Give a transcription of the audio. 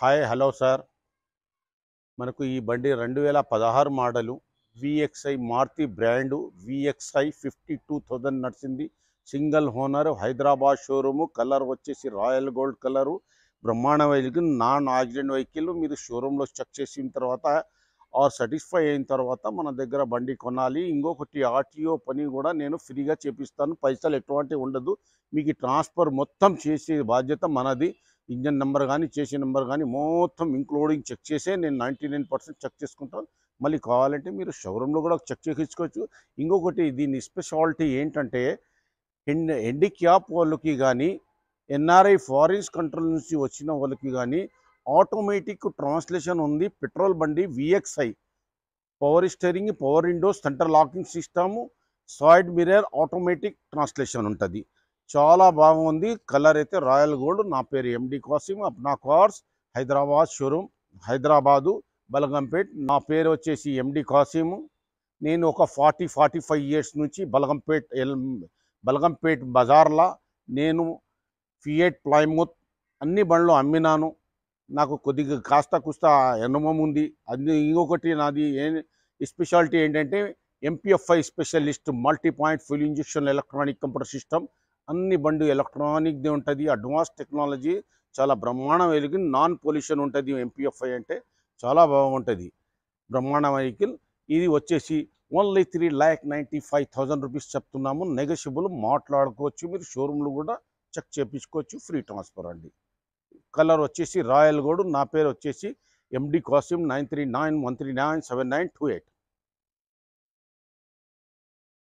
Hi hello sir. మనకు ఈ బండి 2016 model VXI Maruti brand VXI 52,000 నడిచింది. Single owner, Hyderabad showroom. Colour వచ్చేసి రాయల్ గోల్డ్ కలరు. బ్రహ్మాండ వెహికల్, నాన్ యాక్సిడెంట్ వెహికల్. మీరు షోరూంలో చెక్ చేసిన తర్వాత సాటిస్ఫై అయిన తర్వాత మన దగ్గర బండి కొనాలి. ఇంకొకటి ఆర్టీఓ పని కూడా నేను ఫ్రీగా చేపిస్తాను, పైసలు ఎటువంటివి ఉండదు. మీకు ట్రాన్స్ఫర్ మొత్తం చేసే బాధ్యత మనది. ఇంజన్ నెంబర్ కానీ చేసే నెంబర్ కానీ మొత్తం ఇంక్లూడింగ్ చెక్ చేసే నేను 99% చెక్ చేసుకుంటాను. మళ్ళీ కావాలంటే మీరు షోరూంలో కూడా చెక్ చేయించుకోవచ్చు. ఇంకొకటి దీని స్పెషాలిటీ ఏంటంటే హ్యాండిక్యాప్ వాళ్ళకి కానీ ఎన్ఆర్ఐ ఫారిన్స్ కంట్రీల నుంచి వచ్చిన వాళ్ళకి కానీ ఆటోమేటిక్ ట్రాన్స్లేషన్ ఉంది. పెట్రోల్ బండి VXi, power steering, power Windows, centre locking system, side mirror, automatic translation ఉంటుంది. చాలా బాగుంది. కలర్ అయితే రాయల్ గోల్డ్. నా పేరు ఎండి కాసిం, అప్నా కార్స్, హైదరాబాద్ షోరూమ్, హైదరాబాదు, బలగంపేట్. నా పేరు వచ్చేసి ఎండి కాసిము. నేను ఒక 45 ఇయర్స్ నుంచి బలగంపేట్ బజార్లో నేను ఫియట్, ప్లైమూత్ అన్ని బండ్లు అమ్మినాను. నాకు కొద్దిగా కాస్త కుస్త అనుభవం ఉంది. అది ఇంకొకటి నాది స్పెషాలిటీ ఏంటంటే MPFI specialist, multi point fuel injection electronic computer system. అన్ని బండి ఎలక్ట్రానిక్ది ఉంటుంది. అడ్వాన్స్ టెక్నాలజీ, చాలా బ్రహ్మాండ వెహికల్. నాన్ పొల్యూషన్ ఉంటుంది. ఎంపీఎఫ్ఐ అంటే చాలా బాగుంటుంది, బ్రహ్మాండ వెహికల్. ఇది వచ్చేసి ఓన్లీ 3,95,000 రూపీస్ చెప్తున్నాము. నెగోషియబుల్ మాట్లాడుకోవచ్చు. మీరు షోరూమ్లో కూడా చెక్ చేయించుకోవచ్చు. ఫ్రీ ట్రాన్స్ఫర్ అండి. కలర్ వచ్చేసి రాయల్ గోల్డ్. నా పేరు వచ్చేసి ఎండి కాసిం. 9391397928.